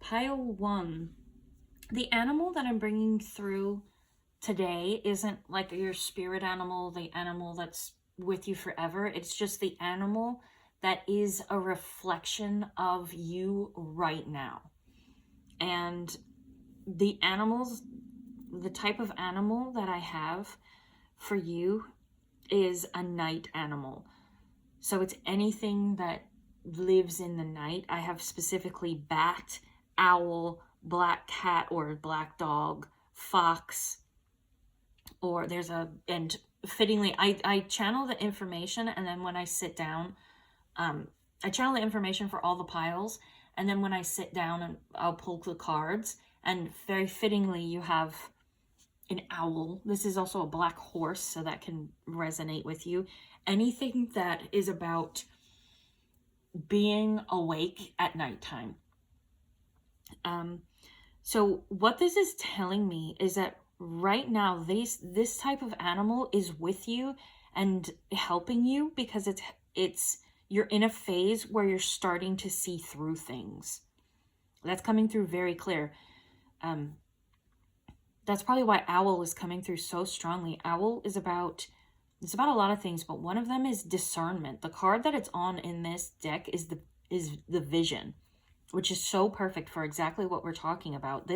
Pile 1. The animal that I'm bringing through today isn't like your spirit animal, the animal that's with you forever. It's just the animal that is a reflection of you right now. And the animals, the type of animal that I have for you is a night animal. So it's anything that lives in the night. I have specifically bat, owl, black cat or black dog, fox, or and fittingly, I channel the information, and then when I sit down, I channel the information for all the piles, and then when I sit down and I'll pull the cards, and very fittingly, you have an owl. This is also a black horse, so that can resonate with you. Anything that is about being awake at nighttime. So what this is telling me is that right now, this type of animal is with you and helping you because you're in a phase where you're starting to see through things. That's coming through very clear. That's probably why owl is coming through so strongly. Owl is about a lot of things, but one of them is discernment. The card that it's on in this deck is the vision, which is so perfect for exactly what we're talking about.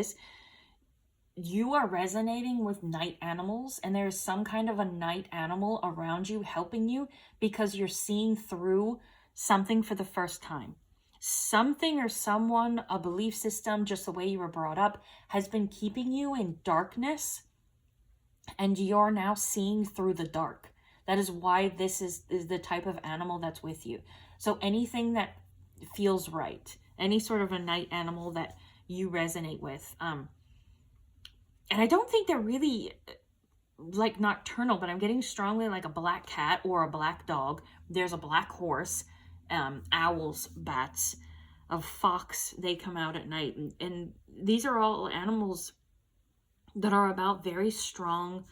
You are resonating with night animals, and there's some kind of a night animal around you helping you because you're seeing through something for the first time. Something or someone, a belief system, just the way you were brought up, has been keeping you in darkness, and you're now seeing through the dark. That is why this is the type of animal that's with you. So anything that feels right, any sort of a night animal that you resonate with, and I don't think they're really like nocturnal, but I'm getting strongly like a black cat or a black dog. There's a black horse, owls, bats, a fox. They come out at night, and these are all animals that are about very strong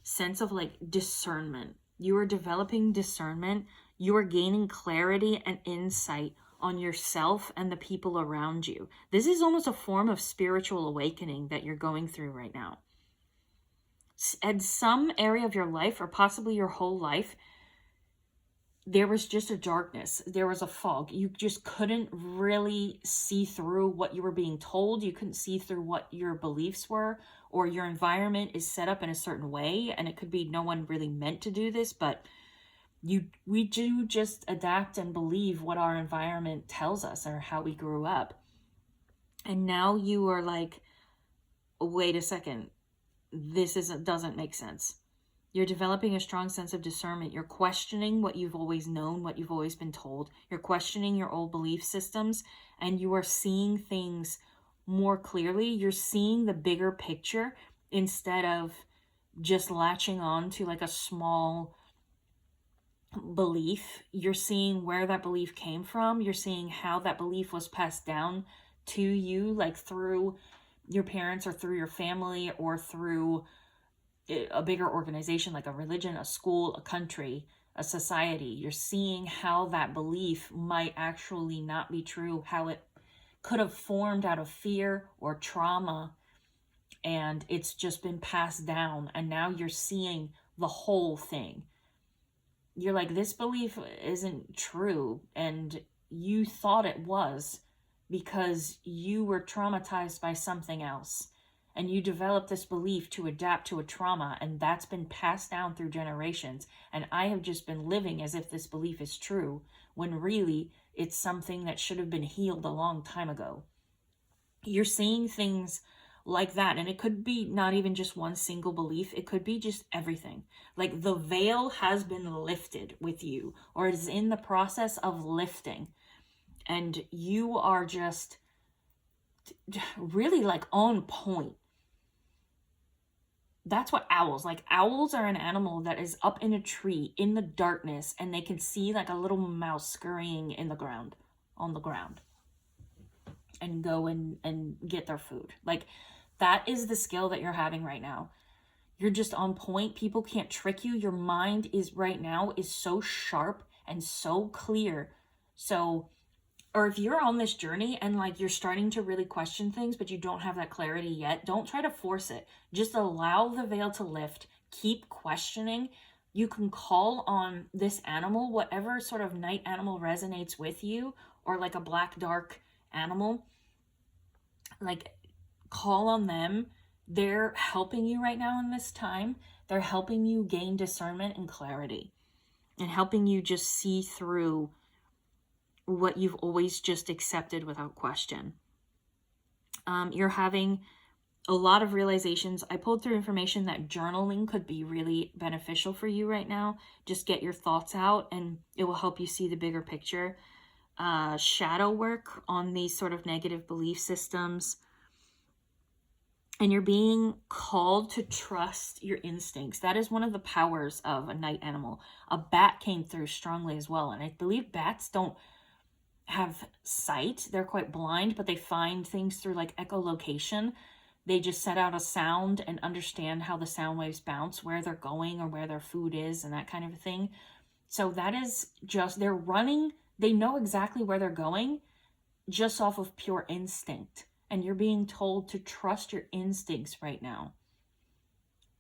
sense of like discernment. You are developing discernment. You are gaining clarity and insight on yourself and the people around you. This is almost a form of spiritual awakening that you're going through right now. At some area of your life, or possibly your whole life, there was just a darkness. There was a fog. You just couldn't really see through what you were being told. You couldn't see through what your beliefs were, or your environment is set up in a certain way. And it could be no one really meant to do this, but we do just adapt and believe what our environment tells us or how we grew up. And now you are like, wait a second, doesn't make sense. You're developing a strong sense of discernment. You're questioning what you've always known, what you've always been told. You're questioning your old belief systems, and you are seeing things more clearly. You're seeing the bigger picture instead of just latching on to like a small belief. You're seeing where that belief came from. You're seeing how that belief was passed down to you, like through your parents or through your family or through a bigger organization like a religion, a school, a country, a society. You're seeing how that belief might actually not be true, how it could have formed out of fear or trauma, and it's just been passed down, and now you're seeing the whole thing. You're like, this belief isn't true, and you thought it was because you were traumatized by something else. And you develop this belief to adapt to a trauma, and that's been passed down through generations. And I have just been living as if this belief is true, when really it's something that should have been healed a long time ago. You're seeing things like that, and it could be not even just one single belief. It could be just everything. Like the veil has been lifted with you, or is in the process of lifting, and you are just really like on point. That's what owls are an animal that is up in a tree in the darkness, and they can see like a little mouse scurrying on the ground, and go and get their food. Like that is the skill that you're having right now. You're just on point. People can't trick you. Your mind is right now is so sharp and so clear. So or if you're on this journey and like you're starting to really question things, but you don't have that clarity yet, don't try to force it. Just allow the veil to lift. Keep questioning. You can call on this animal, whatever sort of night animal resonates with you, or like a black, dark animal. Like, call on them. They're helping you right now in this time. They're helping you gain discernment and clarity, and helping you just see through what you've always just accepted without question. You're having a lot of realizations. I pulled through information that journaling could be really beneficial for you right now. Just get your thoughts out and it will help you see the bigger picture. Shadow work on these sort of negative belief systems. And you're being called to trust your instincts. That is one of the powers of a night animal. A bat came through strongly as well. And I believe bats don't have sight. They're quite blind, but they find things through like echolocation. They just set out a sound and understand how the sound waves bounce, where they're going or where their food is and that kind of thing. So that is just, they're running, they know exactly where they're going just off of pure instinct. And you're being told to trust your instincts right now.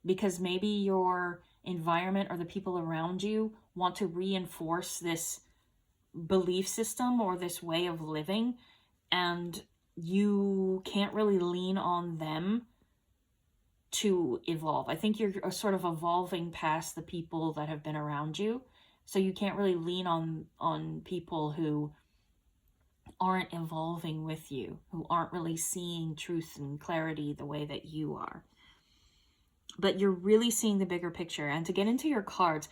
Because maybe your environment or the people around you want to reinforce this belief system or this way of living, and you can't really lean on them to evolve. I think you're sort of evolving past the people that have been around you, so you can't really lean on people who aren't evolving with you, who aren't really seeing truth and clarity the way that you are. But you're really seeing the bigger picture. And to get into your cards,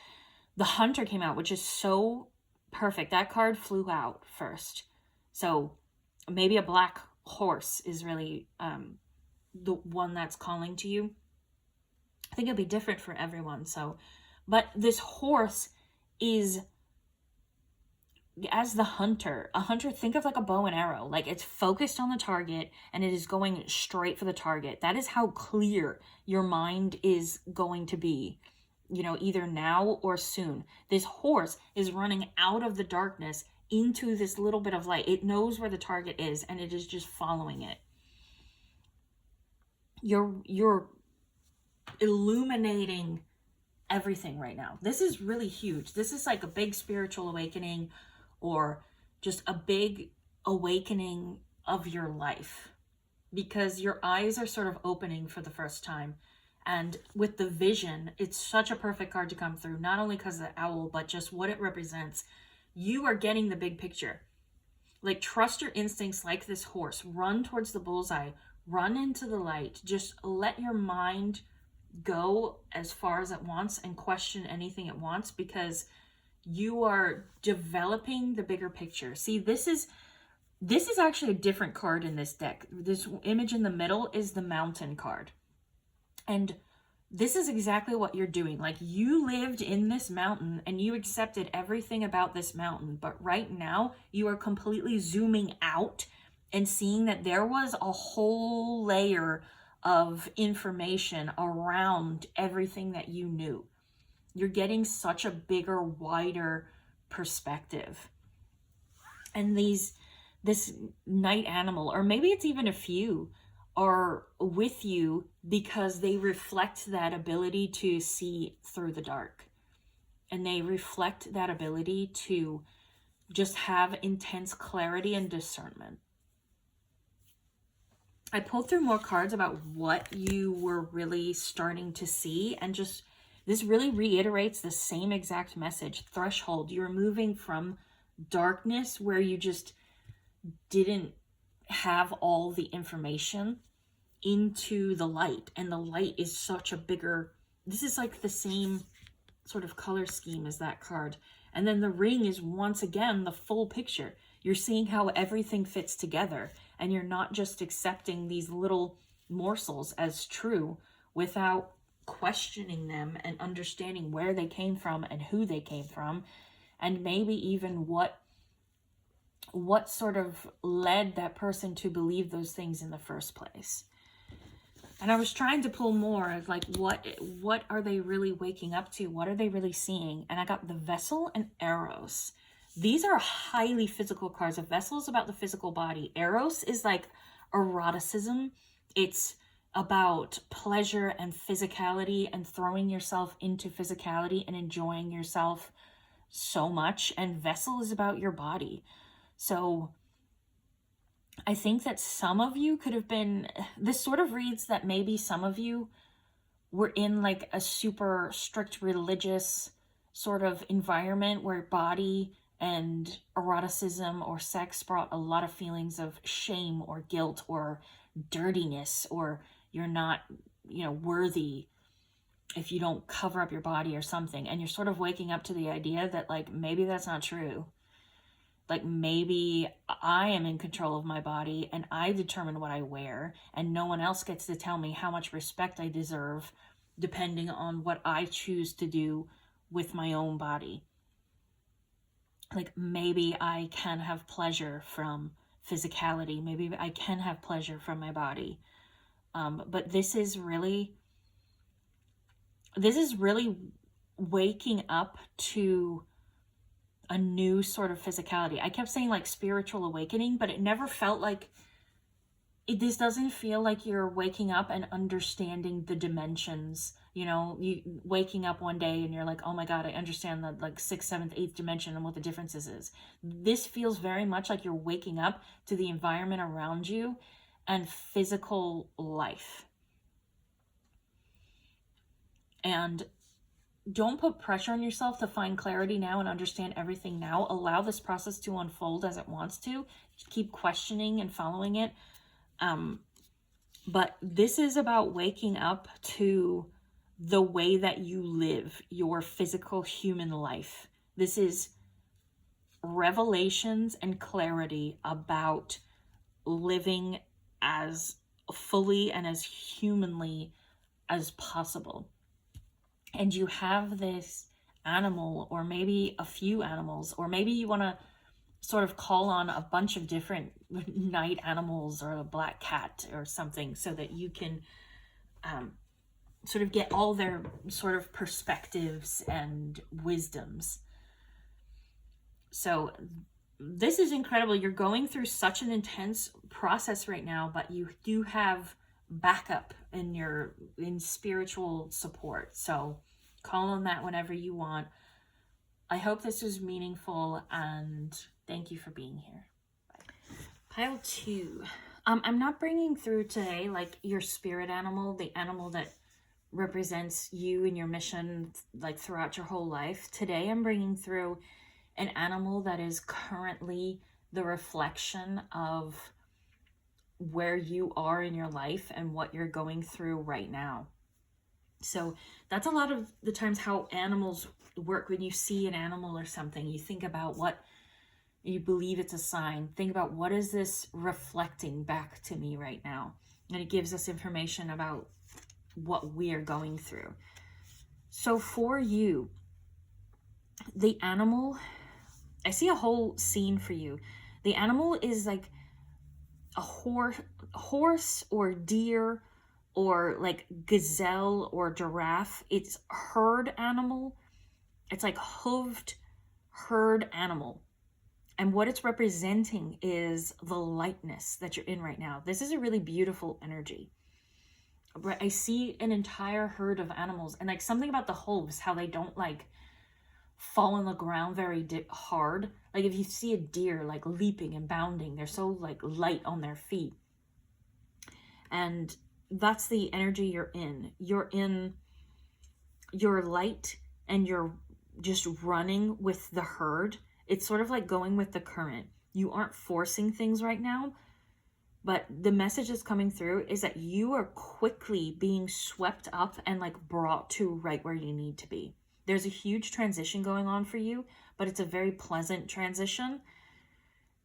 the Hunter came out, which is so perfect. That card flew out first. So maybe a black horse is really the one that's calling to you. I think it'll be different for everyone. So, but this horse is, as the hunter, a hunter, think of like a bow and arrow. Like, it's focused on the target and it is going straight for the target. That is how clear your mind is going to be, you know, either now or soon. This horse is running out of the darkness into this little bit of light. It knows where the target is and it is just following it. You're illuminating everything right now. This is really huge. This is like a big spiritual awakening, or just a big awakening of your life, because your eyes are sort of opening for the first time. And with the vision, it's such a perfect card to come through, not only because of the owl, but just what it represents. You are getting the big picture. Like, trust your instincts like this horse. Run towards the bullseye. Run into the light. Just let your mind go as far as it wants and question anything it wants, because you are developing the bigger picture. See, this is actually a different card in this deck. This image in the middle is the Mountain card. And this is exactly what you're doing. Like, you lived in this mountain and you accepted everything about this mountain. But right now, you are completely zooming out and seeing that there was a whole layer of information around everything that you knew. You're getting such a bigger, wider perspective. And this night animal, or maybe it's even a few, are with you because they reflect that ability to see through the dark. And they reflect that ability to just have intense clarity and discernment. I pulled through more cards about what you were really starting to see, and just this really reiterates the same exact message. Threshold. You're moving from darkness, where you just didn't have all the information, into the light. And the light is such a bigger, this is like the same sort of color scheme as that card. And then the ring is once again the full picture. You're seeing how everything fits together, and you're not just accepting these little morsels as true without questioning them and understanding where they came from and who they came from, and maybe even what sort of led that person to believe those things in the first place. And I was trying to pull more of like, what are they really waking up to? What are they really seeing? And I got the Vessel and Eros. These are highly physical cards. A Vessel is about the physical body. Eros is like eroticism. It's about pleasure and physicality and throwing yourself into physicality and enjoying yourself so much. And Vessel is about your body. So I think that some of you could have been, this sort of reads that maybe some of you were in like a super strict religious sort of environment where body and eroticism or sex brought a lot of feelings of shame or guilt or dirtiness, or you're not, worthy if you don't cover up your body or something. And you're sort of waking up to the idea that like maybe that's not true. Like maybe I am in control of my body and I determine what I wear, and no one else gets to tell me how much respect I deserve depending on what I choose to do with my own body. Like maybe I can have pleasure from physicality. Maybe I can have pleasure from my body. But this is really waking up to a new sort of physicality. I kept saying like spiritual awakening, but it never felt like this doesn't feel like you're waking up and understanding the dimensions. You waking up one day and you're like, oh my God, I understand the like 6th, 7th, 8th dimension and what the differences is. This feels very much like you're waking up to the environment around you and physical life. And don't put pressure on yourself to find clarity now and understand everything now. Allow this process to unfold as it wants to. Keep questioning and following it. But this is about waking up to the way that you live your physical human life. This is revelations and clarity about living as fully and as humanly as possible. And you have this animal, or maybe a few animals, or maybe you want to sort of call on a bunch of different night animals or a black cat or something, so that you can sort of get all their sort of perspectives and wisdoms. So this is incredible. You're going through such an intense process right now, but you do have backup in spiritual support. So call on that whenever you want. I hope this was meaningful, and thank you for being here. Bye. Pile 2. I'm not bringing through today like your spirit animal, the animal that represents you and your mission like throughout your whole life. Today I'm bringing through an animal that is currently the reflection of where you are in your life and what you're going through right now. So that's a lot of the times how animals work. When you see an animal or something, you think about what you believe it's a sign. Think about, what is this reflecting back to me right now? And it gives us information about what we are going through. So for you, the animal, I see a whole scene for you. The animal is like a horse or deer or like gazelle or giraffe. It's herd animal. It's like hooved herd animal. And what it's representing is the lightness that you're in right now. This is a really beautiful energy. I see an entire herd of animals, and like something about the hooves, how they don't like fall on the ground very hard. Like if you see a deer like leaping and bounding, they're so like light on their feet. And that's the energy you're in. You're in your light and you're just running with the herd. It's sort of like going with the current. You aren't forcing things right now, but the message that's coming through is that you are quickly being swept up and like brought to right where you need to be. There's a huge transition going on for you, but it's a very pleasant transition.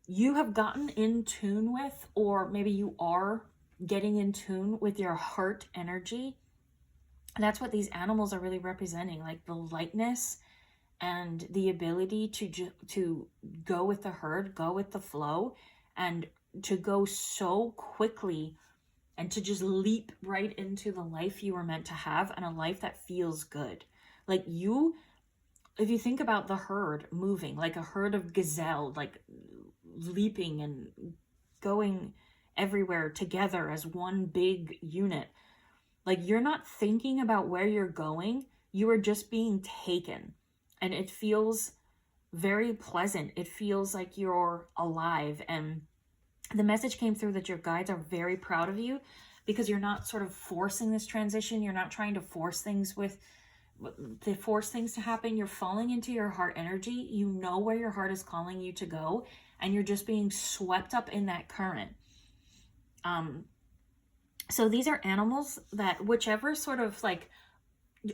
You have gotten in tune with, or maybe you are getting in tune with your heart energy. And that's what these animals are really representing, like the lightness and the ability to go with the herd, go with the flow, and to go so quickly and to just leap right into the life you were meant to have, and a life that feels good. Like you if you think about the herd moving, like a herd of gazelle, like leaping and going everywhere together as one big unit, like you're not thinking about where you're going, you are just being taken. And it feels very pleasant. It feels like you're alive. And the message came through that your guides are very proud of you because you're not sort of forcing this transition. You're not trying to force things to happen. You're falling into your heart energy. You know where your heart is calling you to go, and you're just being swept up in that current. So these are animals that whichever sort of like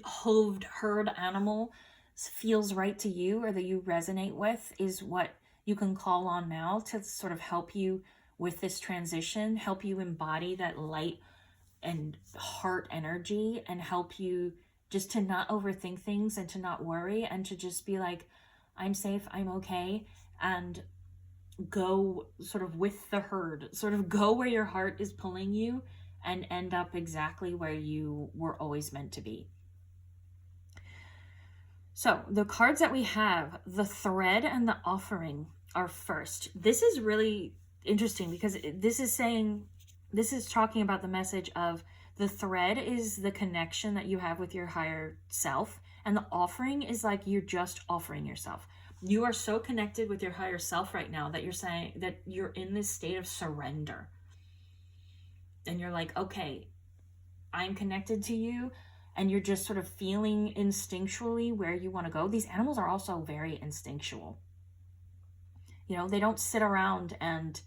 hoved herd animal feels right to you or that you resonate with is what you can call on now to sort of help you with this transition, help you embody that light and heart energy, and help you just to not overthink things and to not worry and to just be like, I'm safe, I'm okay, and go sort of with the herd, sort of go where your heart is pulling you and end up exactly where you were always meant to be. So the cards that we have, the thread and the offering are first. This is really interesting because this is talking about the message of the thread is the connection that you have with your higher self, and the offering is like you're just offering yourself. You are so connected with your higher self right now that you're saying that you're in this state of surrender. And you're like, okay, I'm connected to you, and you're just sort of feeling instinctually where you want to go. These animals are also very instinctual. You know, they don't sit around and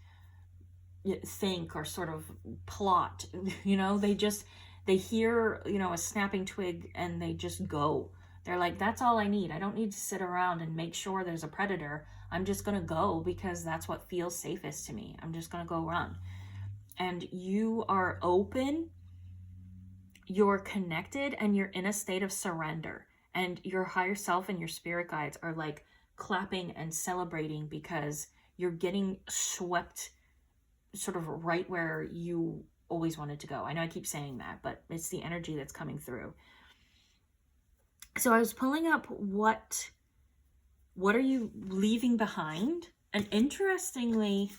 think or sort of plot. You know, they hear, you know, a snapping twig and they just go. They're like, that's all I need. I don't need to sit around and make sure there's a predator. I'm just going to go because that's what feels safest to me. I'm just going to go run. And you are open, you're connected, and you're in a state of surrender. And your higher self and your spirit guides are like clapping and celebrating because you're getting swept sort of right where you always wanted to go. I know I keep saying that, but it's the energy that's coming through. So I was pulling up what are you leaving behind? And interestingly,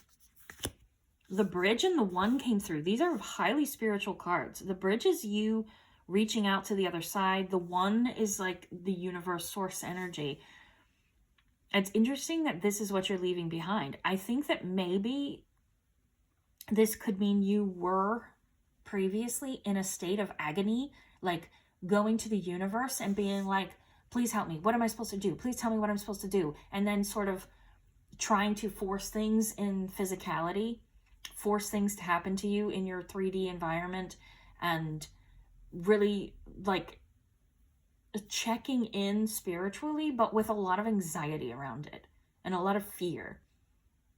the bridge and the one came through. These are highly spiritual cards. The bridge is you reaching out to the other side. The one is like the universe, source energy. It's interesting that this is what you're leaving behind. I think that maybe this could mean you were previously in a state of agony, like going to the universe and being like, please help me. What am I supposed to do? Please tell me what I'm supposed to do. And then sort of trying to force things in physicality, force things to happen to you in your 3D environment, and really like checking in spiritually, but with a lot of anxiety around it and a lot of fear.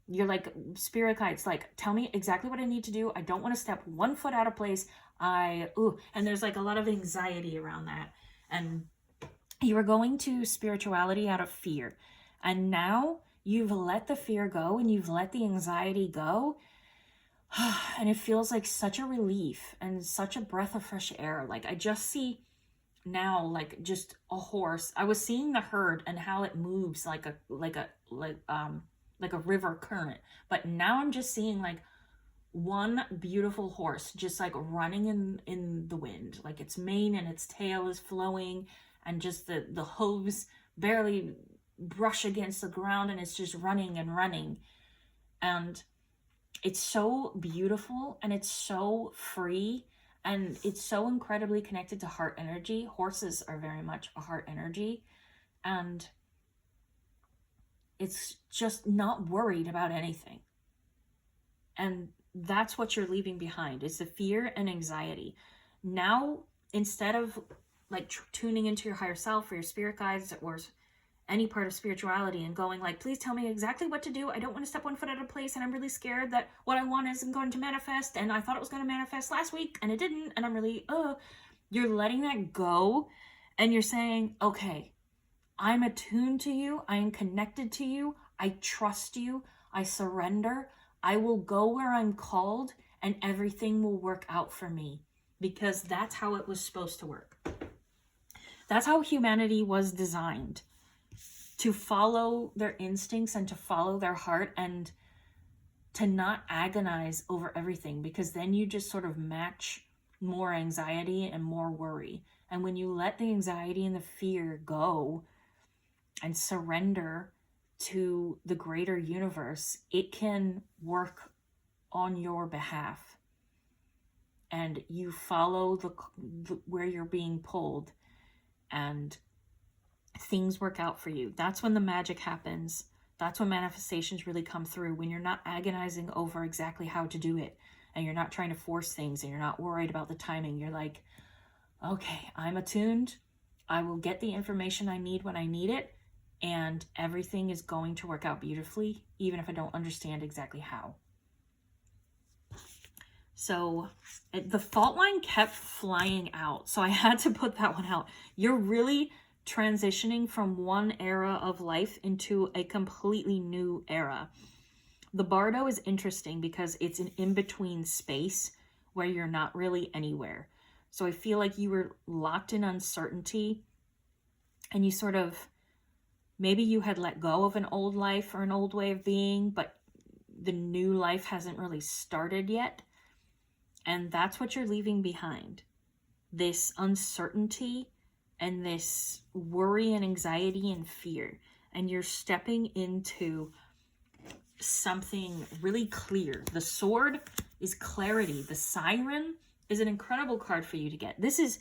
You're like, spirit guides, like, tell me exactly what I need to do. I don't want to step one foot out of place. And there's like a lot of anxiety around that. And you were going to spirituality out of fear. And now you've let the fear go and you've let the anxiety go. And it feels like such a relief and such a breath of fresh air. Like I just see now like just a horse. I was seeing the herd and how it moves like a river current, but now I'm just seeing like one beautiful horse just like running in the wind, like its mane and its tail is flowing and just the hooves barely brush against the ground, and it's just running and running, and it's so beautiful and it's so free and it's so incredibly connected to heart energy. Horses are very much a heart energy, and it's just not worried about anything. And that's what you're leaving behind, is the fear and anxiety. Now, instead of like tuning into your higher self or your spirit guides or any part of spirituality and going like, please tell me exactly what to do. I don't want to step one foot out of place, and I'm really scared that what I want isn't going to manifest, and I thought it was going to manifest last week and it didn't, and I'm really, you're letting that go, and you're saying, okay, I'm attuned to you. I am connected to you. I trust you. I surrender. I will go where I'm called, and everything will work out for me, because that's how it was supposed to work. That's how humanity was designed. to follow their instincts and to follow their heart, and to not agonize over everything, because then you just sort of match more anxiety and more worry. And when you let the anxiety and the fear go and surrender to the greater universe, it can work on your behalf. And you follow the where you're being pulled, and things work out for you. That's when the magic happens. That's when manifestations really come through, when you're not agonizing over exactly how to do it, and you're not trying to force things, and you're not worried about the timing. You're like, okay, I'm attuned. I will get the information I need when I need it, and everything is going to work out beautifully, even if I don't understand exactly how. So the fault line kept flying out, so I had to put that one out. You're really transitioning from one era of life into a completely new era. The Bardo is interesting because it's an in-between space where you're not really anywhere. So I feel like you were locked in uncertainty, and you sort of, maybe you had let go of an old life or an old way of being, but the new life hasn't really started yet. And that's what you're leaving behind. This uncertainty and this worry and anxiety and fear. And you're stepping into something really clear. The Sword is clarity. The Siren is an incredible card for you to get. These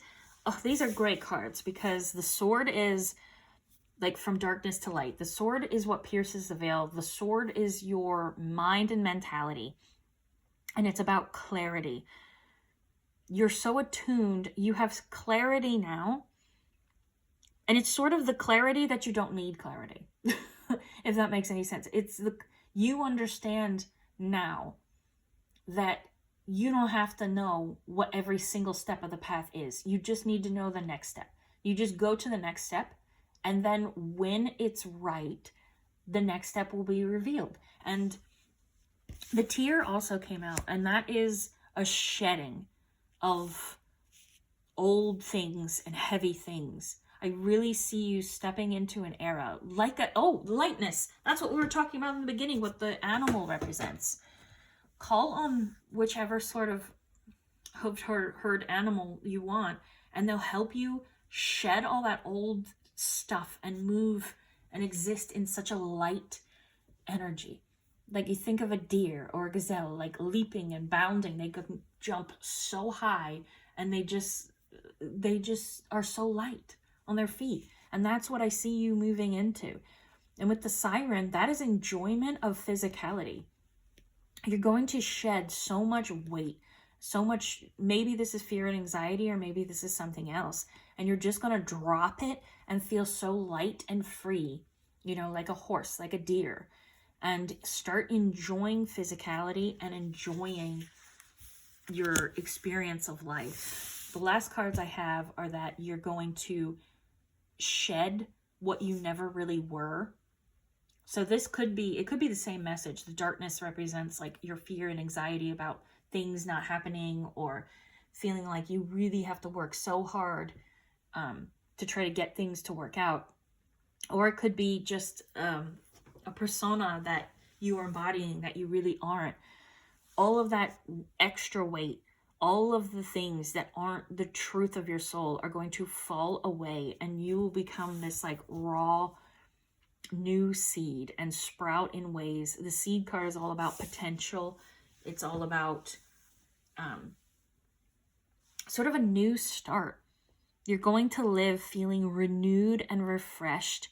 are great cards, because the Sword is like from darkness to light. The Sword is what pierces the veil. The Sword is your mind and mentality. And it's about clarity. You're so attuned. You have clarity now. And it's sort of the clarity that you don't need clarity. If that makes any sense. You understand now that you don't have to know what every single step of the path is. You just need to know the next step. You just go to the next step, and then when it's right, the next step will be revealed. And the Tear also came out, and that is a shedding of old things and heavy things. I really see you stepping into an era like lightness. That's what we were talking about in the beginning, what the animal represents. Call on whichever sort of herd animal you want, and they'll help you shed all that old stuff and move and exist in such a light energy. Like you think of a deer or a gazelle, like leaping and bounding. They could jump so high, and they just are so light on their feet. And that's what I see you moving into. And with the Siren, that is enjoyment of physicality. You're going to shed so much weight, so much, maybe this is fear and anxiety, or maybe this is something else. And you're just going to drop it and feel so light and free, like a horse, like a deer, and start enjoying physicality and enjoying your experience of life. The last cards I have are that you're going to shed what you never really were. So it could be the same message. The darkness represents like your fear and anxiety about things not happening, or feeling like you really have to work so hard to try to get things to work out. Or it could be just a persona that you are embodying that you really aren't. All of that extra weight, all of the things that aren't the truth of your soul are going to fall away, and you will become this like raw new seed and sprout in ways. The seed card is all about potential. It's all about sort of a new start. You're going to live feeling renewed and refreshed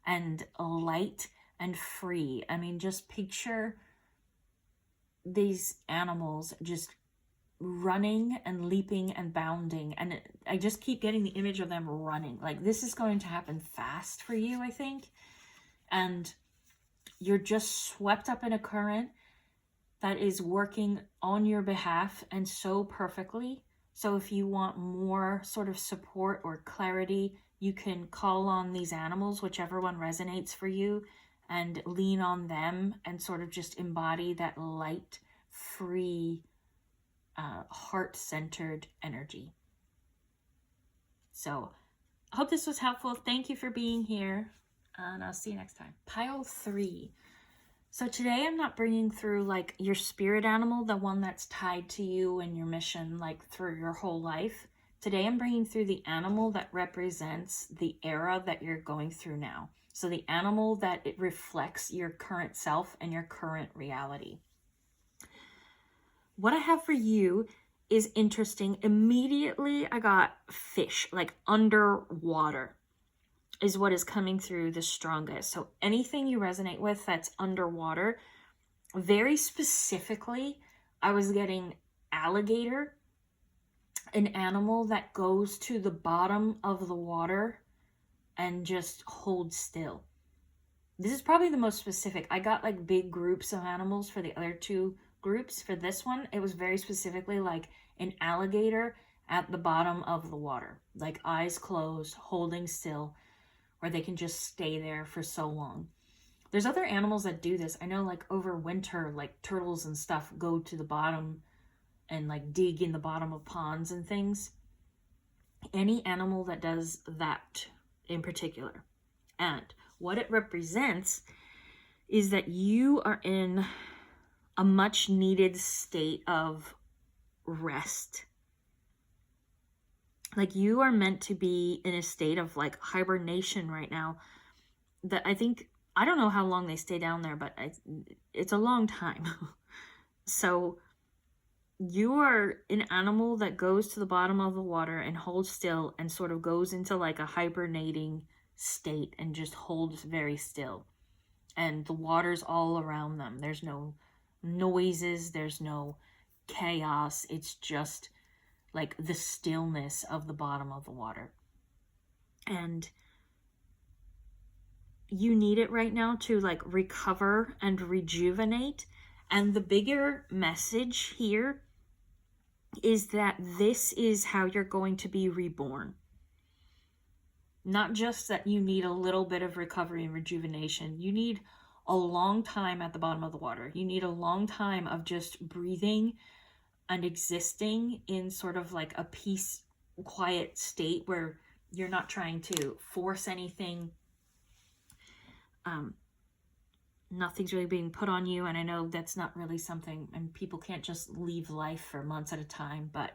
and light and free. I mean, just picture these animals just running and leaping and bounding, and I just keep getting the image of them running. Like, this is going to happen fast for you, I think, and you're just swept up in a current that is working on your behalf, and so perfectly. So if you want more sort of support or clarity, you can call on these animals, whichever one resonates for you, and lean on them and sort of just embody that light, free, heart-centered energy. So I hope this was helpful. Thank you for being here. and I'll see you next time. Pile 3. So today I'm not bringing through like your spirit animal, the one that's tied to you and your mission like through your whole life. Today I'm bringing through the animal that represents the era that you're going through now. So the animal that it reflects your current self and your current reality. What I have for you is interesting. Immediately I got fish, like underwater is what is coming through the strongest. So anything you resonate with that's underwater, very specifically, I was getting alligator, an animal that goes to the bottom of the water and just holds still. This is probably the most specific. I got like big groups of animals for the other 2 groups. For this one, it was very specifically like an alligator at the bottom of the water, like eyes closed, holding still, where they can just stay there for so long. There's other animals that do this. I know like over winter, like turtles and stuff go to the bottom and like dig in the bottom of ponds and things. Any animal that does that in particular. And what it represents is that you are in a much needed state of rest. Like you are meant to be in a state of like hibernation right now that I think, I don't know how long they stay down there, but it's a long time. So you are an animal that goes to the bottom of the water and holds still and sort of goes into like a hibernating state and just holds very still. And the water's all around them. There's no noises, there's no chaos. It's just like the stillness of the bottom of the water. And you need it right now to like recover and rejuvenate. And the bigger message here is that this is how you're going to be reborn. Not just that you need a little bit of recovery and rejuvenation. You need a long time at the bottom of the water. You need a long time of just breathing and existing in sort of like a peace, quiet state where you're not trying to force anything. Nothing's really being put on you. And I know that's not really something, and people can't just leave life for months at a time, but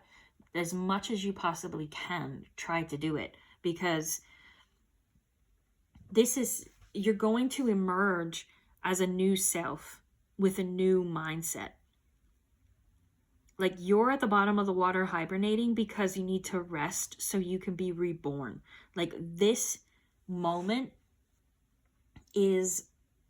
as much as you possibly can, try to do it, because this is, you're going to emerge as a new self with a new mindset. Like you're at the bottom of the water hibernating because you need to rest so you can be reborn. Like this moment is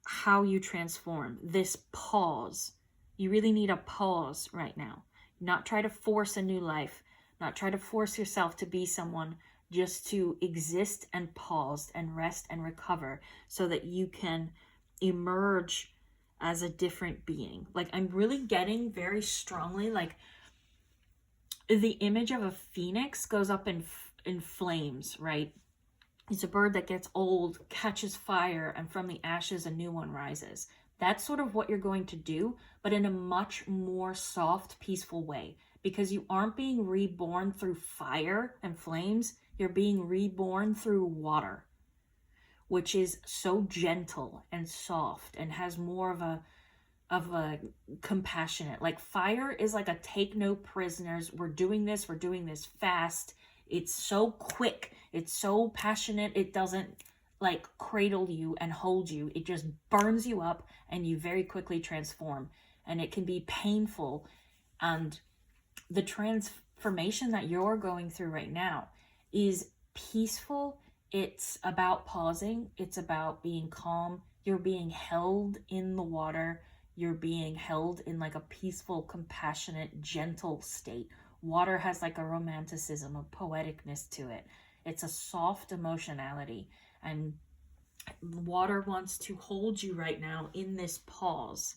how you transform. This pause. You really need a pause right now. Not try to force a new life. Not try to force yourself to be someone. Just to exist and pause and rest and recover so that you can emerge as a different being. Like I'm really getting very strongly like the image of a phoenix goes up in flames, right? It's a bird that gets old, catches fire, and from the ashes a new one rises. That's sort of what you're going to do, but in a much more soft, peaceful way, because you aren't being reborn through fire and flames. You're being reborn through water, which is so gentle and soft and has more of a compassionate. Like fire is like a take no prisoners. We're doing this fast. It's so quick. It's so passionate. It doesn't like cradle you and hold you. It just burns you up and you very quickly transform. And it can be painful. And the transformation that you're going through right now is peaceful. It's about pausing. It's about being calm. You're being held in the water. You're being held in like a peaceful, compassionate, gentle state. Water has like a romanticism, a poeticness to it. It's a soft emotionality. And water wants to hold you right now in this pause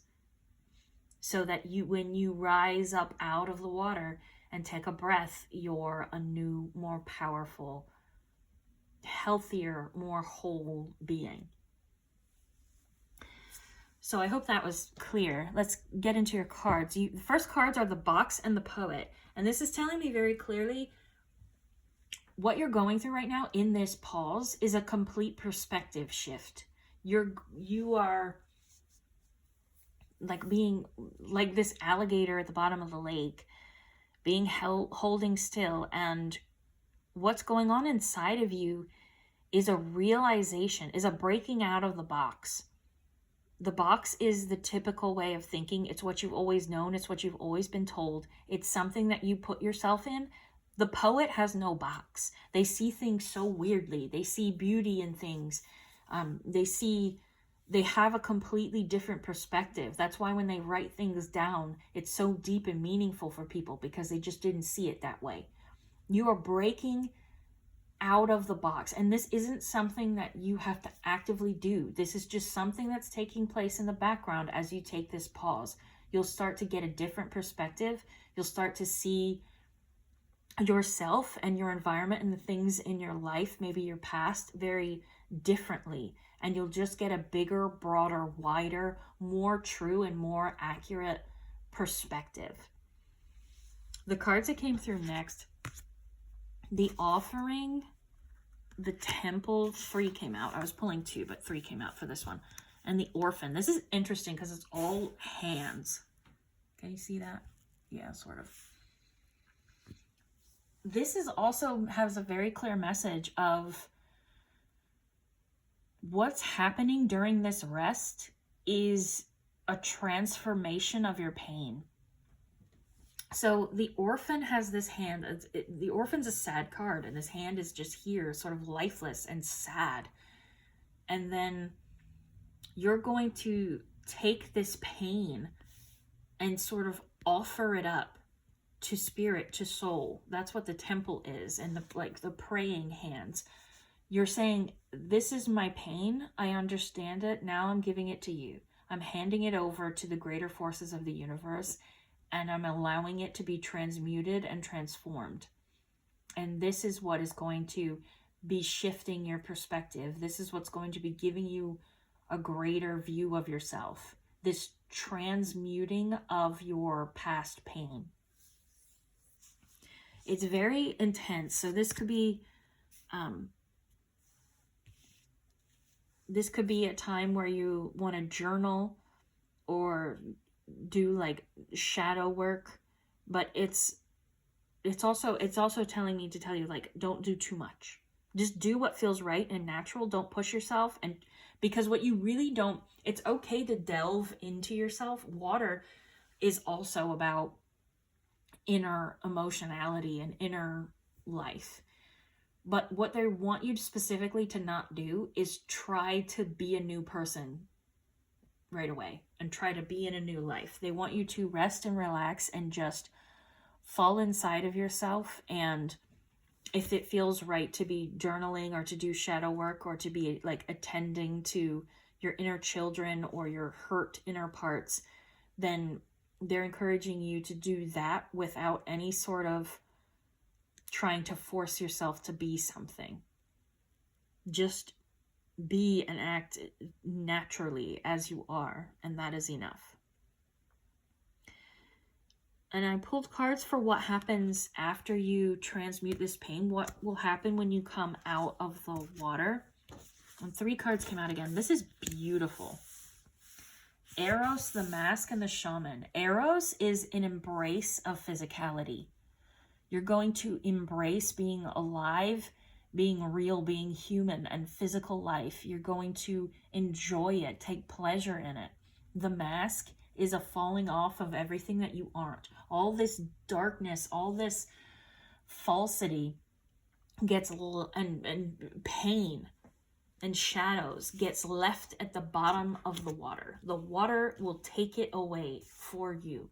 so that you, when you rise up out of the water and take a breath, you're a new, more powerful, healthier, more whole being. So I hope that was clear. Let's get into your cards. The first cards are the Box and the Poet. And this is telling me very clearly what you're going through right now in this pause is a complete perspective shift. You are like being like this alligator at the bottom of the lake, being holding still, and what's going on inside of you is a realization, is a breaking out of the box. The box is the typical way of thinking. It's what you've always known. It's what you've always been told. It's something that you put yourself in. The poet has no box. They see things so weirdly. They see beauty in things. They have a completely different perspective. That's why when they write things down, it's so deep and meaningful for people, because they just didn't see it that way. You are breaking out of the box, and this isn't something that you have to actively do. This is just something that's taking place in the background as you take this pause. You'll start to get a different perspective. You'll start to see yourself and your environment and the things in your life, maybe your past, very differently, and you'll just get a bigger, broader, wider, more true and more accurate perspective. The cards that came through next, the Offering, the Temple, 3 came out. I was pulling 2, but 3 came out for this one. And the Orphan. This is interesting because it's all hands. Can you see that? Yeah, sort of. This is also has a very clear message of what's happening during this rest is a transformation of your pain. So the Orphan has this hand. The Orphan's a sad card, and this hand is just here, sort of lifeless and sad. And then you're going to take this pain and sort of offer it up to spirit, to soul. That's what the Temple is, and the praying hands. You're saying, this is my pain. I understand it. Now I'm giving it to you. I'm handing it over to the greater forces of the universe, and I'm allowing it to be transmuted and transformed. And this is what is going to be shifting your perspective. This is what's going to be giving you a greater view of yourself. This transmuting of your past pain. It's very intense. So this could be a time where you want to journal or do like shadow work, but it's also telling me to tell you, like, don't do too much. Just do what feels right and natural. Don't push yourself. And because what you really don't, it's okay to delve into yourself. Water is also about inner emotionality and inner life. But what they want you specifically to not do is try to be a new person right away and try to be in a new life. They want you to rest and relax and just fall inside of yourself. And if it feels right to be journaling or to do shadow work or to be like attending to your inner children or your hurt inner parts, then they're encouraging you to do that without any sort of trying to force yourself to be something. Just be and act naturally as you are, and that is enough. And I pulled cards for what happens after you transmute this pain. What will happen when you come out of the water? And 3 cards came out again. This is beautiful. Eros, the Mask, and the Shaman. Eros is an embrace of physicality. You're going to embrace being alive, being real, being human, and physical life. You're going to enjoy it, take pleasure in it. The Mask is a falling off of everything that you aren't. All this darkness, all this falsity gets and pain and shadows gets left at the bottom of the water. The water will take it away for you.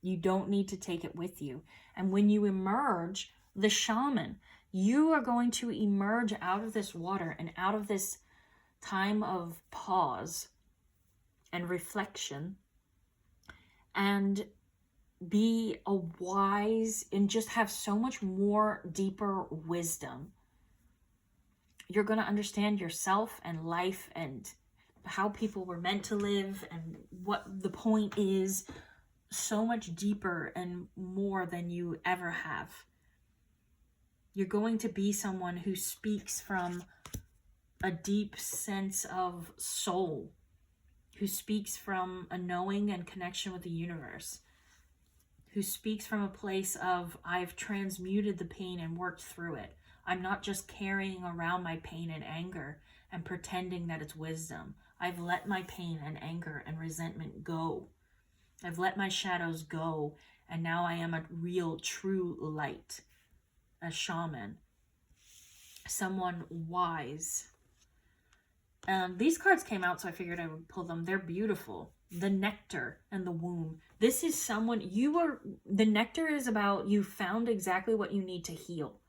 You don't need to take it with you. And when you emerge, the Shaman, you are going to emerge out of this water and out of this time of pause and reflection and be a wise and just have so much more deeper wisdom. You're going to understand yourself and life and how people were meant to live and what the point is so much deeper and more than you ever have. You're going to be someone who speaks from a deep sense of soul, who speaks from a knowing and connection with the universe, who speaks from a place of, I've transmuted the pain and worked through it. I'm not just carrying around my pain and anger and pretending that it's wisdom. I've let my pain and anger and resentment go. I've let my shadows go, and now I am a real, true light, a shaman, someone wise. These cards came out, so I figured I would pull them. They're beautiful. The nectar and the womb. This is someone, the nectar is about you found exactly what you need to heal.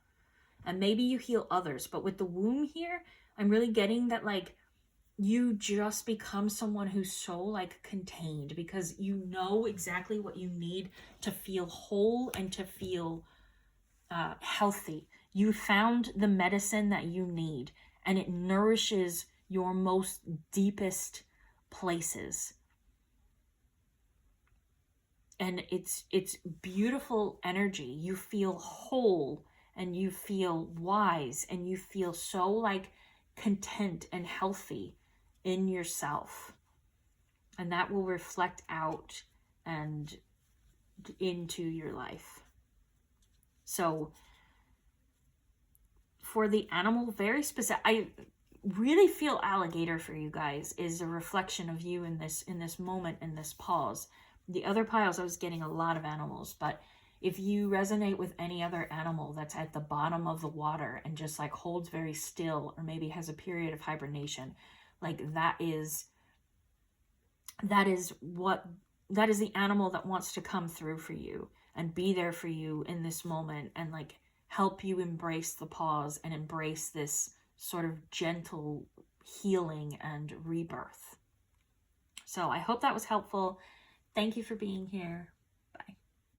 And maybe you heal others. But with the womb here, I'm really getting that, like, you just become someone who's so, like, contained, because you know exactly what you need to feel whole and to feel healthy. You found the medicine that you need, and it nourishes your most deepest places. And it's beautiful energy. You feel whole, and you feel wise, and you feel so, like, content and healthy in yourself. And that will reflect out and into your life. So for the animal, very specific, I really feel alligator for you guys is a reflection of you in this moment, in this pause. The other piles, I was getting a lot of animals, but if you resonate with any other animal that's at the bottom of the water and just, like, holds very still, or maybe has a period of hibernation, like, that is the animal that wants to come through for you and be there for you in this moment, and, like, help you embrace the pause and embrace this sort of gentle healing and rebirth. So I hope that was helpful. Thank you for being here.